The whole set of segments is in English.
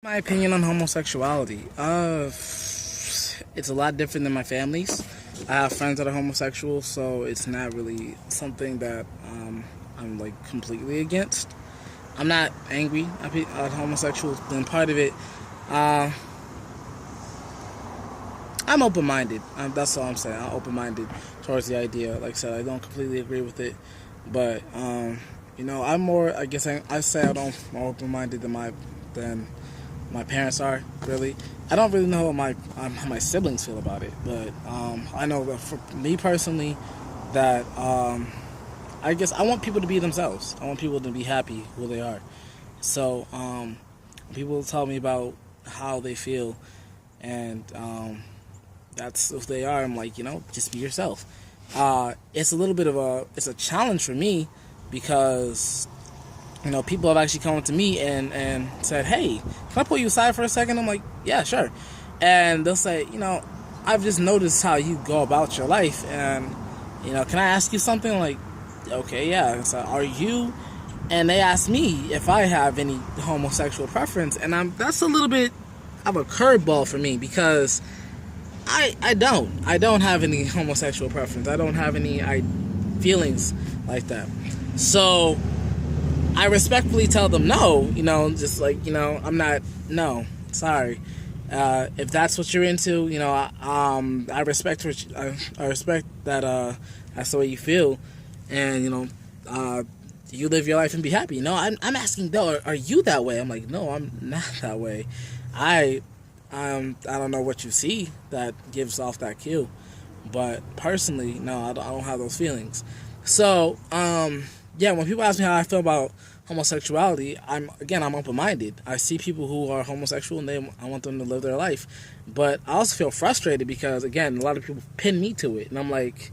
My opinion on homosexuality. It's a lot different than my family's. I have friends that are homosexual, so it's not really something that I'm like completely against. I'm not angry at homosexuals. Then part of it, uh, I'm open-minded. That's all I'm saying. I'm open-minded towards the idea. Like I said, I don't completely agree with it, but I'm more. I guess I say I'm more open-minded than my parents are. Really, I don't really know how my siblings feel about it, but I know that for me personally, that I guess I want people to be themselves. I want people to be happy who they are. So people tell me about how they feel, and that's if they are. I'm like, just be yourself. It's a little bit of it's a challenge for me because people have actually come up to me and said, "Hey, can I pull you aside for a second?" I'm like, "Yeah, sure." And they'll say, "I've just noticed how you go about your life, and can I ask you something?" I'm like, "Okay, yeah." So, are you? And they ask me if I have any homosexual preference, and that's a little bit of a curveball for me because I don't have any homosexual preference. I don't have any feelings like that. So I respectfully tell them no, just like, I'm not, no, sorry. If that's what you're into, I respect I respect that that's the way you feel, and you live your life and be happy. I'm asking though, are you that way? I'm like, no, I'm not that way. I don't know what you see that gives off that cue, but personally, no, I don't have those feelings. So, yeah, when people ask me how I feel about homosexuality, I'm open-minded. I see people who are homosexual and I want them to live their life, but I also feel frustrated because, again, a lot of people pin me to it, and I'm like,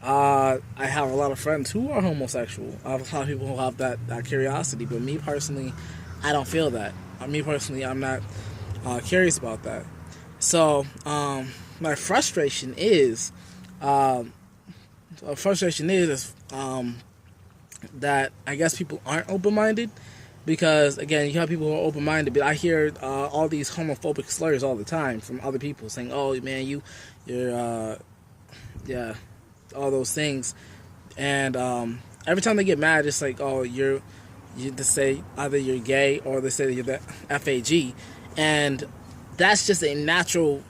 I have a lot of friends who are homosexual. I have a lot of people who have that curiosity, but me personally, I don't feel that. Me personally, I'm not curious about that. So, my frustration is, that I guess people aren't open-minded because, again, you have people who are open-minded, but I hear all these homophobic slurs all the time from other people saying, "Oh man, you're yeah, all those things," and every time they get mad, it's like, "Oh, you just say either you're gay or they say that you're the FAG," and that's just a natural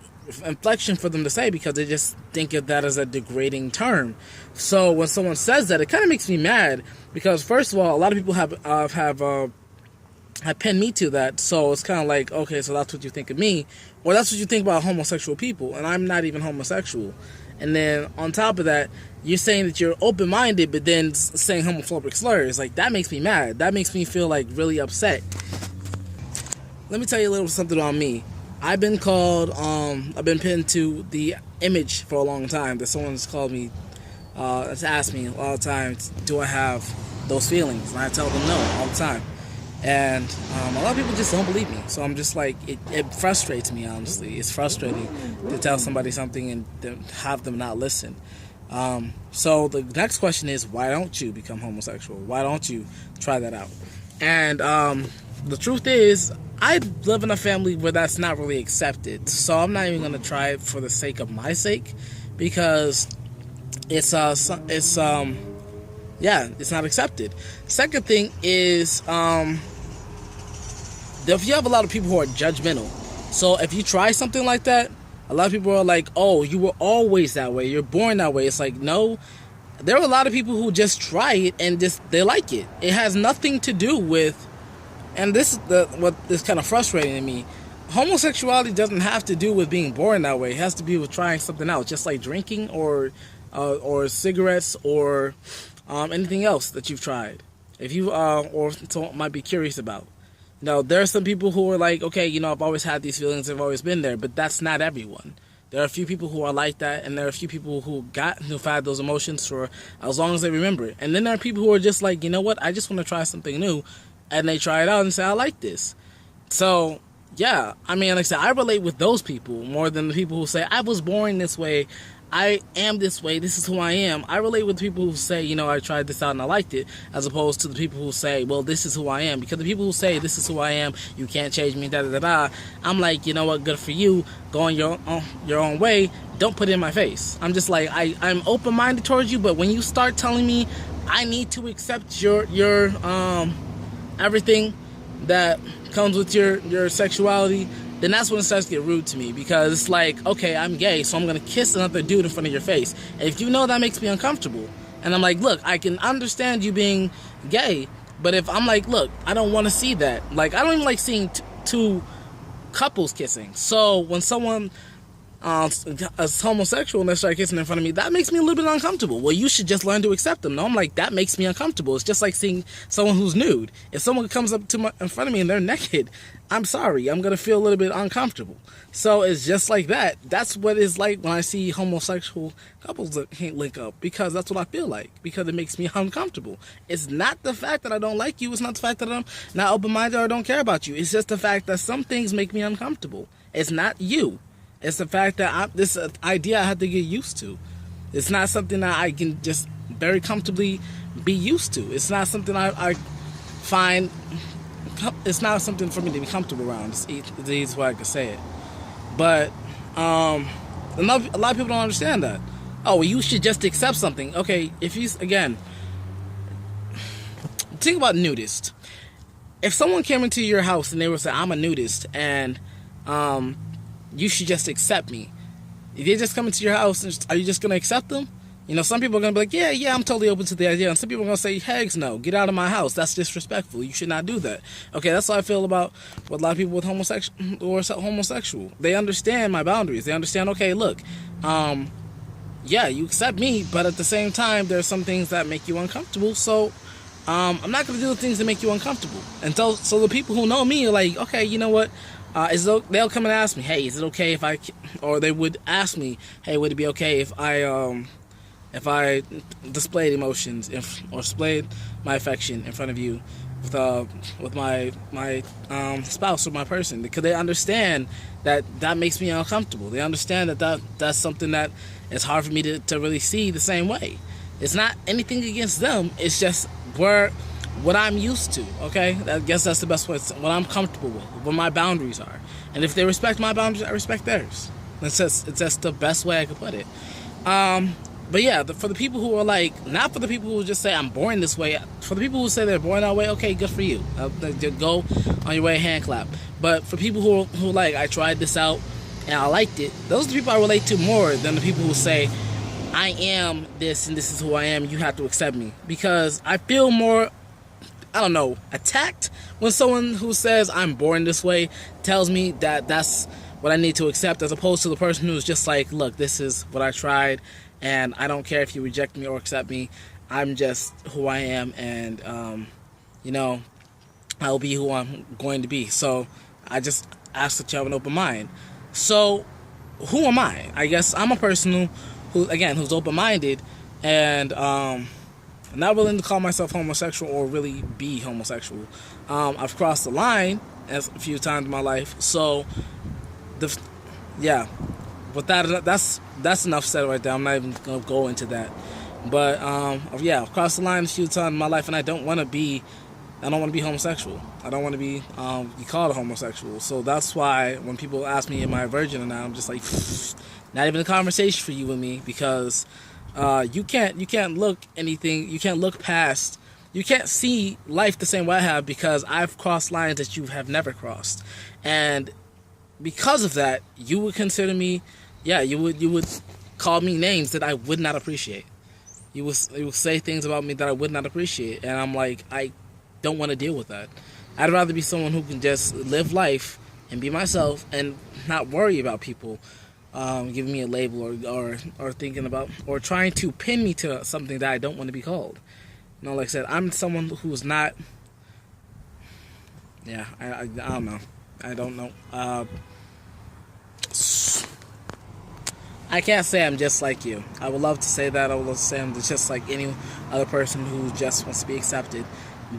inflection for them to say because they just think of that as a degrading term. So when someone says that, it kind of makes me mad because, first of all, a lot of people have pinned me to that. So it's kind of like, okay, so that's what you think of me, or that's what you think about homosexual people, and I'm not even homosexual. And then on top of that, you're saying that you're open-minded, but then saying homophobic slurs. Like, that makes me mad. That makes me feel like really upset. Let me tell you a little something on me. I've been pinned to the image for a long time that someone's called me, has asked me a lot of times, do I have those feelings? And I tell them no all the time. And a lot of people just don't believe me. So I'm just like, it frustrates me, honestly. It's frustrating to tell somebody something and to have them not listen. So the next question is, why don't you become homosexual? Why don't you try that out? And the truth is, I live in a family where that's not really accepted, so I'm not even going to try it for the sake of my sake, because it's not accepted. Second thing is, if you have a lot of people who are judgmental, so if you try something like that, a lot of people are like, "Oh, you were always that way. You're born that way." It's like, no. There are a lot of people who just try it and they like it. It has nothing to do with. And this is what is kind of frustrating to me. Homosexuality doesn't have to do with being born that way. It has to do with trying something else, just like drinking or cigarettes or anything else that you've tried. If you or someone might be curious about. There are some people who are like, okay, I've always had these feelings, I've always been there, but that's not everyone. There are a few people who are like that, and there are a few people who've had those emotions for as long as they remember it. And then there are people who are just like, you know what, I just want to try something new. And they try it out and say, I like this. So, yeah, like I said, I relate with those people more than the people who say, I was born this way. I am this way, this is who I am. I relate with people who say, I tried this out and I liked it, as opposed to the people who say, well, this is who I am. Because the people who say, this is who I am, you can't change me, da da da da, I'm like, you know what, good for you, go on your own way, don't put it in my face. I'm just like, I'm open-minded towards you, but when you start telling me I need to accept your everything that comes with your sexuality, then that's when it starts to get rude to me, because it's like, okay, I'm gay, so I'm gonna kiss another dude in front of your face. And if you know that makes me uncomfortable, and I'm like, look, I can understand you being gay, but if I'm like, look, I don't want to see that. Like, I don't even like seeing two couples kissing. So when someone is homosexual and they start kissing in front of me, that makes me a little bit uncomfortable. Well, you should just learn to accept them. No, I'm like, that makes me uncomfortable. It's just like seeing someone who's nude. If someone comes up to in front of me and they're naked, I'm sorry, I'm gonna feel a little bit uncomfortable. So it's just like that. That's what it's like when I see homosexual couples link up, because that's what I feel like, because it makes me uncomfortable. It's not the fact that I don't like you. It's not the fact that I'm not open-minded or I don't care about you. It's just the fact that some things make me uncomfortable. It's not you. It's the fact that this idea I have to get used to. It's not something that I can just very comfortably be used to. It's not something I find, it's not something for me to be comfortable around. It's the easiest way I could say it. But a lot of people don't understand that. Oh, well, you should just accept something. Okay, if you, again, think about nudist. If someone came into your house and they were saying, I'm a nudist, and you should just accept me. If they just come into your house, are you just going to accept them? Some people are going to be like, yeah, I'm totally open to the idea. And some people are going to say, heck no, get out of my house. That's disrespectful. You should not do that. Okay, that's how I feel about what a lot of people with homosexual. They understand my boundaries. They understand, okay, look, yeah, you accept me, but at the same time, there are some things that make you uncomfortable. So I'm not going to do the things that make you uncomfortable. And so the people who know me are like, okay, you know what? They'll come and ask me, hey, is it okay if or they would ask me, hey, would it be okay if I displayed emotions or displayed my affection in front of you with my spouse or my person? Because they understand that makes me uncomfortable. They understand that's something that it's hard for me to really see the same way. It's not anything against them. It's just what I'm used to, okay? I guess that's the best way. It's what I'm comfortable with, what my boundaries are. And if they respect my boundaries, I respect theirs. It's just the best way I could put it. But yeah, for the people who are like, not for the people who just say I'm born this way, for the people who say they're born that way, okay, good for you. Go on your way, hand clap. But for people who like, I tried this out and I liked it, those are the people I relate to more than the people who say, I am this and this is who I am, you have to accept me. Because I feel more, I don't know, attacked when someone who says I'm born this way tells me that that's what I need to accept, as opposed to the person who's just like, look, this is what I tried, and I don't care if you reject me or accept me. I'm just who I am, and I'll be who I'm going to be. So I just ask that you have an open mind. So who am I? I guess I'm a person who's open-minded and not willing to call myself homosexual or really be homosexual. I've crossed the line a few times in my life, so but that's enough said right there. I'm not even gonna go into that. But I've crossed the line a few times in my life, and I don't want to be homosexual. I don't want to be called a homosexual. So that's why when people ask me, am I a virgin or not, I'm just like, not even a conversation for you and me, because you can't look anything, you can't look past, you can't see life the same way I have, because I've crossed lines that you have never crossed. And because of that, you would consider me, you would call me names that I would not appreciate. You would say things about me that I would not appreciate, and I'm like, I don't want to deal with that. I'd rather be someone who can just live life and be myself and not worry about people giving me a label or thinking about or trying to pin me to something that I don't want to be called. Like I said, I'm someone who's not. I don't know. I don't know. I can't say I'm just like you. I would love to say that. I would love to say I'm just like any other person who just wants to be accepted.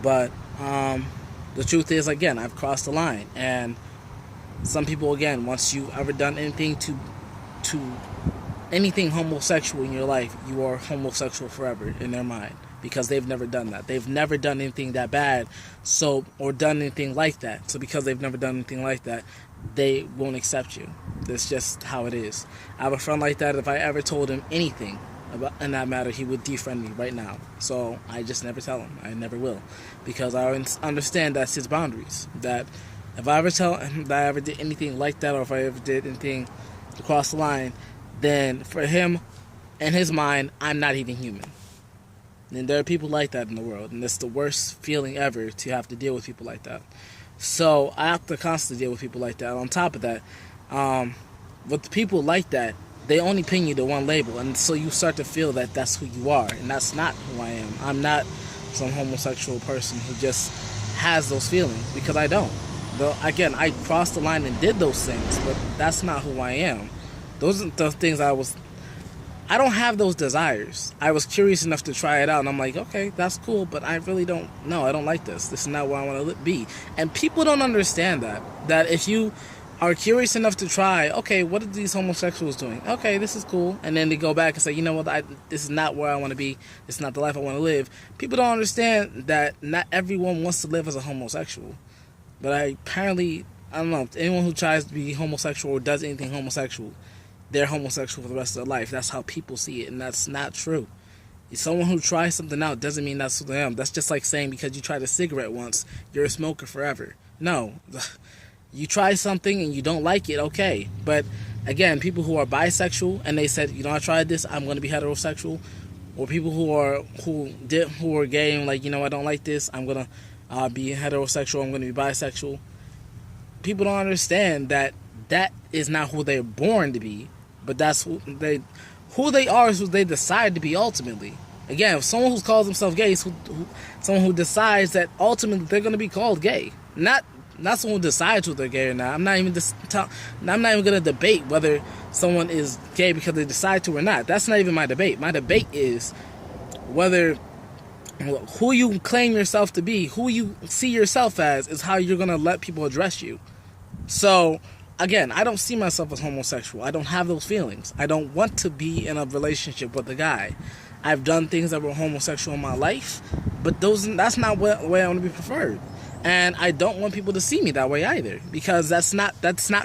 But the truth is, again, I've crossed the line. And some people, again, once you've ever done anything to anything homosexual in your life, you are homosexual forever in their mind, because they've never done that. They've never done anything that bad, or done anything like that. So because they've never done anything like that, they won't accept you. That's just how it is. I have a friend like that. If I ever told him anything in that matter, he would defriend me right now. So I just never tell him. I never will, because I understand that's his boundaries. That if I ever tell him that I ever did anything like that, or if I ever did anything to cross the line, then for him, in his mind, I'm not even human. And there are people like that in the world, and it's the worst feeling ever to have to deal with people like that. So I have to constantly deal with people like that. On top of that, with people like that, they only pin you to one label, and so you start to feel that that's who you are, and that's not who I am. I'm not some homosexual person who just has those feelings, because I don't. Though again, I crossed the line and did those things, but that's not who I am. Those are the things I don't have those desires. I was curious enough to try it out, and I'm like, okay, that's cool, but I really don't know. I don't like this. This is not where I want to be. And people don't understand that if you are curious enough to try, okay, what are these homosexuals doing? Okay, this is cool. And then they go back and say, you know what, this is not where I want to be. This is not the life I want to live. People don't understand that not everyone wants to live as a homosexual. But apparently, I don't know, anyone who tries to be homosexual or does anything homosexual, they're homosexual for the rest of their life. That's how people see it, and that's not true. Someone who tries something out doesn't mean that's who they are. That's just like saying because you tried a cigarette once, you're a smoker forever. No. You try something and you don't like it, okay. But again, people who are bisexual and they said, you know, I tried this, I'm going to be heterosexual. Or people who are gay and like, you know, I don't like this, I'm going to be heterosexual, I'm going to be bisexual. People don't understand that is not who they're born to be, but that's who they are is who they decide to be ultimately. Again, if someone who calls themselves gay is someone who decides that ultimately they're going to be called gay. Not someone who decides whether they're gay or not. I'm not even going to debate whether someone is gay because they decide to or not. That's not even my debate. My debate is who you claim yourself to be, who you see yourself as, is how you're going to let people address you. So, again, I don't see myself as homosexual. I don't have those feelings. I don't want to be in a relationship with a guy. I've done things that were homosexual in my life, but that's not the way I want to be preferred. And I don't want people to see me that way either, because that's not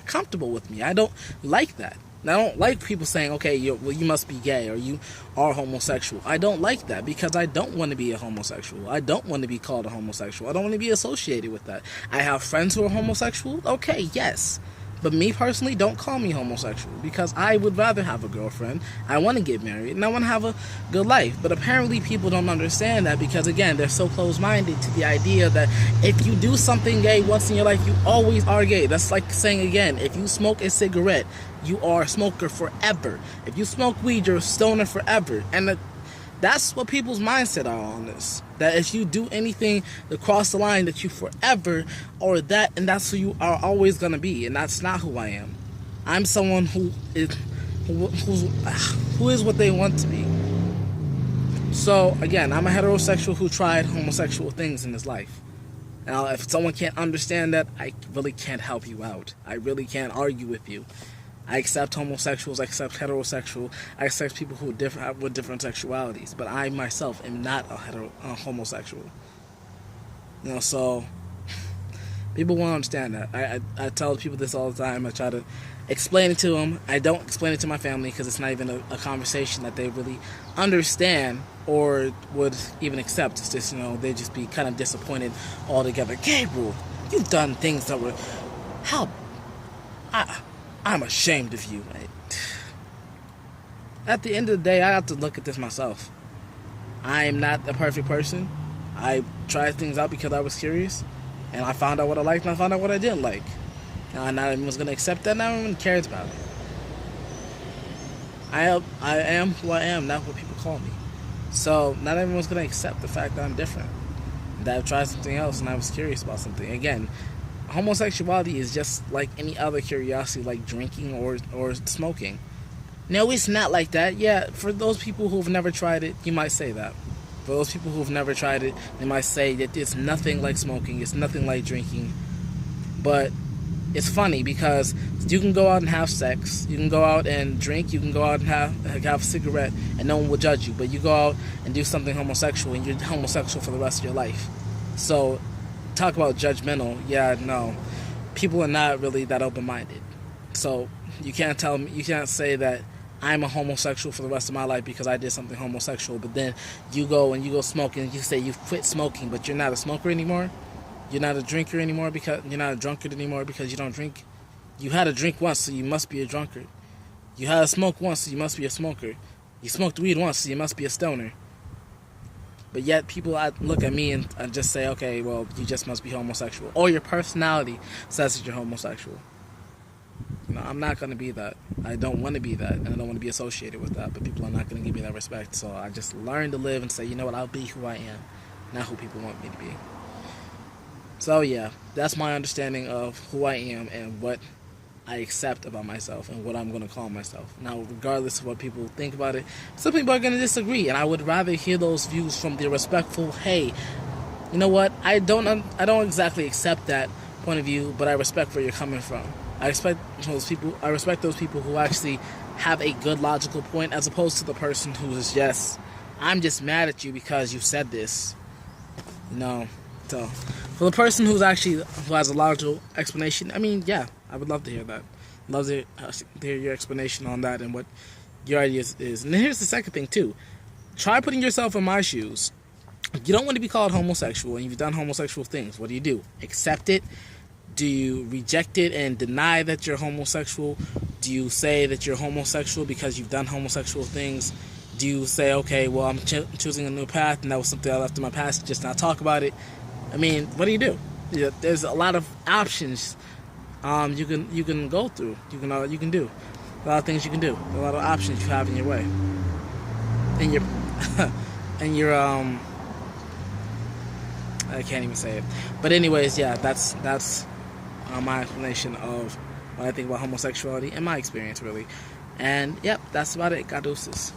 comfortable with me. I don't like that. I don't like people saying, okay, you must be gay or you are homosexual. I don't like that, because I don't want to be a homosexual. I don't want to be called a homosexual. I don't want to be associated with that. I have friends who are homosexual. Okay, yes. But me personally, don't call me homosexual, because I would rather have a girlfriend. I want to get married and I want to have a good life. But apparently people don't understand that, because again, they're so close-minded to the idea that if you do something gay once in your life, you always are gay. That's like saying again, if you smoke a cigarette, you are a smoker forever. If you smoke weed, you're a stoner forever. And that's what people's mindset are on this. That if you do anything to cross the line, that you forever or that, and that's who you are always going to be. And that's not who I am. I'm someone who is what they want to be. So again, I'm a heterosexual who tried homosexual things in his life. Now, if someone can't understand that, I really can't help you out. I really can't argue with you. I accept homosexuals, I accept heterosexual, I accept people who with different sexualities, but I myself am not a homosexual. You know, so people won't understand that. I tell people this all the time. I try to explain it to them. I don't explain it to my family because it's not even a conversation that they really understand or would even accept. It's just, you know, they just be kind of disappointed altogether. Gabriel, you've done things that were... I'm ashamed of you. At the end of the day, I have to look at this myself. I am not a perfect person. I tried things out because I was curious, and I found out what I liked and I found out what I didn't like. Now, not everyone's going to accept that. Not everyone cares about it. I am who I am, not what people call me. So not everyone's going to accept the fact that I'm different, that I've tried something else and I was curious about something. Again, homosexuality is just like any other curiosity, like drinking or smoking. No, it's not like that. Yeah, for those people who've never tried it, you might say that. For those people who've never tried it, they might say that it's nothing like smoking, it's nothing like drinking. But it's funny because you can go out and have sex, you can go out and drink, you can go out and have a cigarette, and no one will judge you. But you go out and do something homosexual, and you're homosexual for the rest of your life. So, talk about judgmental. Yeah, no, people are not really that open-minded. So you can't say that I'm a homosexual for the rest of my life because I did something homosexual. But then you go smoking, and you say you quit smoking, but you're not a smoker anymore. You're not a drinker anymore because you're not a drunkard anymore because you don't drink. You had a drink once, so you must be a drunkard. You had a smoke once, so you must be a smoker. You smoked weed once, so you must be a stoner. But yet people look at me and just say, okay, well, you just must be homosexual. Or your personality says that you're homosexual. I'm not going to be that. I don't want to be that, and I don't want to be associated with that. But people are not going to give me that respect. So I just learn to live and say, you know what, I'll be who I am, not who people want me to be. So yeah, that's my understanding of who I am and what I accept about myself and what I'm going to call myself. Now, regardless of what people think about it, some people are going to disagree, and I would rather hear those views from the respectful, hey, you know what, I don't exactly accept that point of view, but I respect where you're coming from. I respect those people who actually have a good logical point, as opposed to the person who is just, I'm just mad at you because you said this. No. So, for the person who has a logical explanation, I mean, yeah, I would love to hear that. Love to hear your explanation on that and what your idea is. And then here's the second thing too. Try putting yourself in my shoes. You don't want to be called homosexual, and you've done homosexual things. What do? Accept it? Do you reject it and deny that you're homosexual? Do you say that you're homosexual because you've done homosexual things? Do you say, okay, well, I'm choosing a new path, and that was something I left in my past, just not talk about it? I mean, what do? Yeah, there's a lot of options you can go through. You can do a lot of things you can do. A lot of options you have in your way. In your I can't even say it. But anyways, yeah, that's my explanation of what I think about homosexuality and my experience, really. And yep, that's about it. God deuces.